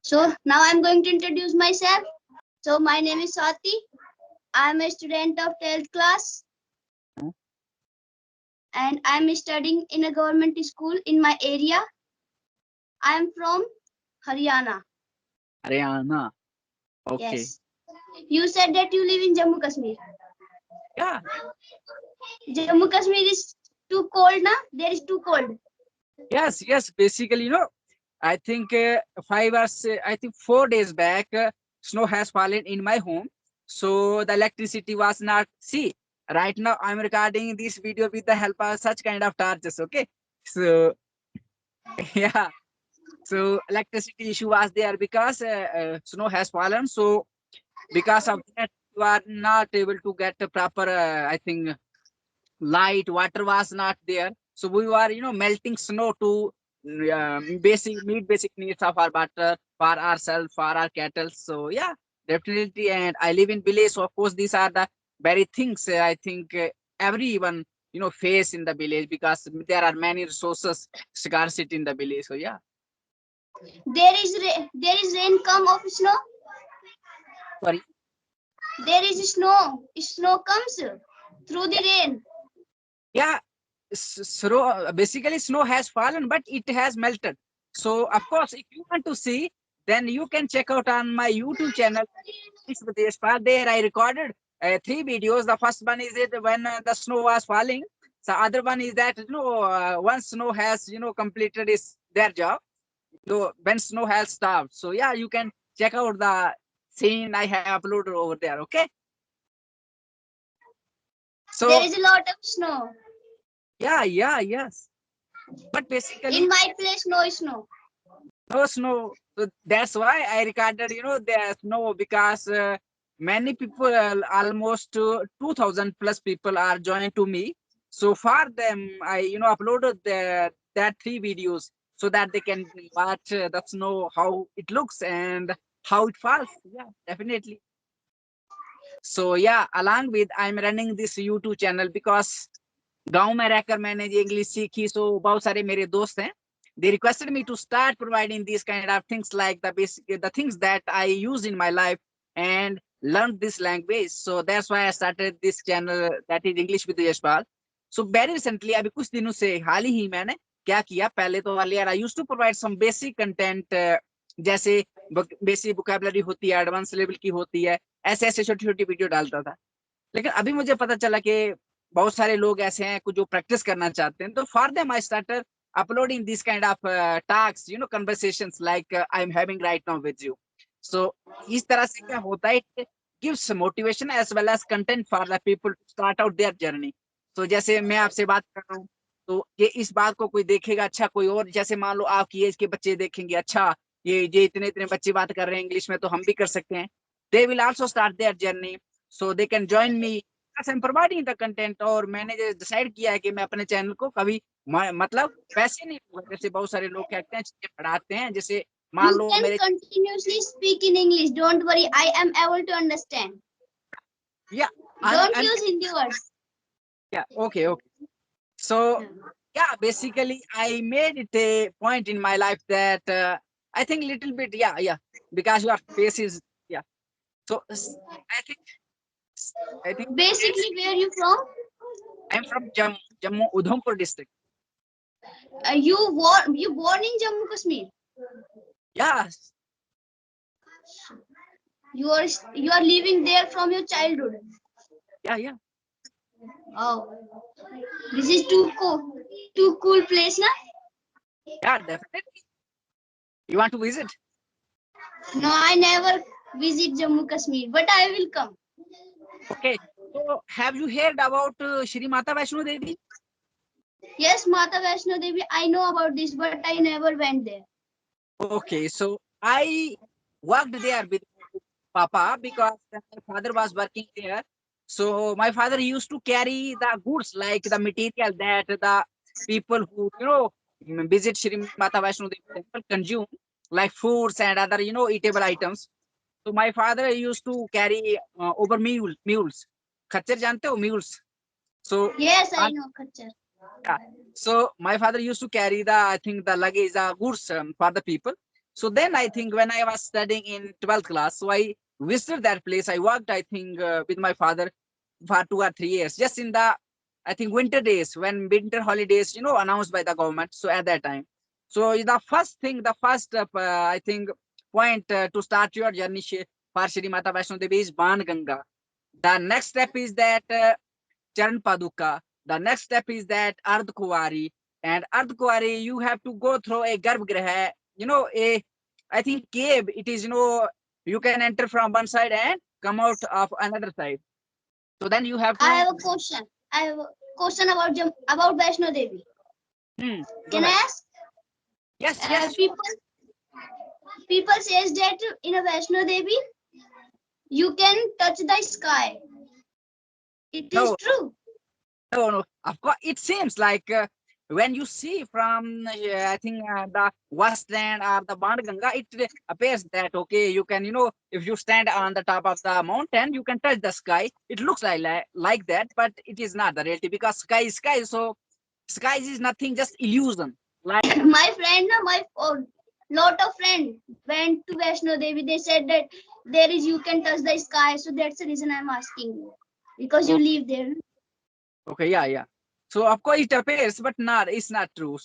So now I'm going to introduce myself. So my name is Swati. I'm a student of 12th class and I'm studying in a government school in my area. I'm from Haryana. Haryana. Okay. Yes. You said that you live in Jammu Kashmir. Yeah. Jammu Kashmir is too cold, na? There is too cold. Yes. Yes. Basically, I think 5 hours. I think 4 days back, snow has fallen in my home, so the electricity was not. See, right now I'm recording this video with the help of such kind of torches. Okay. So yeah. So electricity issue was there because snow has fallen. So because of that, you are not able to get the proper. I think light, water was not there. So we were, melting snow to meet basic needs of our butter for ourselves, for our cattle. So yeah, definitely. And I live in village, so of course these are the very things I think everyone face in the village because there are many resources scarcity in the village. So yeah. There is rain come of snow. Sorry. There is snow. Snow comes through the rain. Yeah, basically snow has fallen, but it has melted. So of course, if you want to see, then you can check out on my YouTube channel. There I recorded 3 videos. The first one is it when the snow was falling. The other one is that once snow has completed their job. So when snow has stopped. So yeah, you can check out the scene I have uploaded over there. Okay. There So is a lot of snow. yeah, yes. But basically, In my place, no snow. no snow. So that's why I recorded, there's snow because many people, almost 2,000 plus people are joined to me. So for them, I, uploaded that 3 videos so that they can watch the snow, how it looks and how it falls. Yeah, definitely. So yeah, along with I'm running this YouTube channel because गांव में रहकर मैंने ये English सीखी सो बहुत सारे मेरे दोस्त हैं they requested me to start providing these kind of things like the things that I use in my life and learn this language. So that's why I started this channel that is English with Yashpal. So very recently अभी कुछ दिनों से हाल ही मैंने क्या किया पहले तो earlier I used to provide some basic content जैसे बेसिक vocabulary होती है एडवांस लेवल की होती है ऐसे ऐसे छोटी छोटी वीडियो डालता था लेकिन अभी मुझे पता चला कि बहुत सारे लोग ऐसे हैं जो प्रैक्टिस करना चाहते हैं तो for them I started uploading this kind of talks conversations like I'm having right now with you. So इस तरह से क्या होता है it gives motivation as well as content for the people to start out their journey. So जैसे मैं आपसे बात कर रहा हूँ तो ये इस बात को कोई देखेगा अच्छा कोई और जैसे मान लो आपकी एज के बच्चे देखेंगे अच्छा ये इतने इतने बच्चे बात कर रहे हैं इंग्लिश में तो हम भी कर सकते हैं. They will also start their journey so they can join me. I'm providing the content और मैंने डिसाइड किया है कि मैं अपने चैनल को कभी मतलब पैसे नहीं होगा जैसे बहुत सारे लोग कहते हैं चीजें पढ़ाते हैं जैसे मान You लो can मेरे continuously speak in English. Don't worry, I am able to understand. yeah Don't I'm use Hindi words. yeah okay so yeah basically I made it a point in my life that I think little bit yeah because your face is yeah so I think Basically, where you from? I'm from Jammu Udhampur district. You born in Jammu Kashmir. Yes. You are living there from your childhood. Yeah. Oh, this is too cool place, na? Yeah, definitely. You want to visit? No, I never visit Jammu Kashmir, but I will come. Okay. So, have you heard about Shri Mata Vaishno Devi? Yes, Mata Vaishno Devi. I know about this, but I never went there. Okay. So, I worked there with Papa because my father was working there. So, my father used to carry the goods like the material that the people who, visit Shri Mata Vaishno Devi temple consume, like foods and other, eatable items. So my father used to carry over mules. खच्चर जानते हो mules? So Yes, I know Kachar. yeah. So my father used to carry the I think the luggage goods for the people. So then I think when I was studying in 12th class, so I visited that place. I worked, I think, with my father for 2 or 3 years, just in the, I think, winter days when winter holidays, announced by the government. So at that time, so the first thing, the first, I think, point to start your journey for Shri Mata Vaishno Devi is Ban Ganga. The next step is that Charan Paduka. The next step is that Ardh Kuwari. And Ardh Kuwari, you have to go through a Garbhagriha, I think, cave. It is, you can enter from one side and come out of another side. So then you have I to, have a question. I have a question about about Vaishno Devi. go Can I ahead. ask? Yes, yes, sure. People says that in a Vaishno Devi you can touch the sky. It is No, true. no, no. Of course, it seems like when you see from, I think, the westland or the Bandganga, it appears that, okay, you can, if you stand on the top of the mountain, you can touch the sky. It looks like that, but it is not the reality, because sky is sky. So sky is nothing, just illusion. Like, My friend, my lot of friend went to Vaishno Devi. They said that there is you can touch the sky. So that's the reason I'm asking you because you okay, live there. okay, yeah, yeah. So of course it appears, but not, it's not true.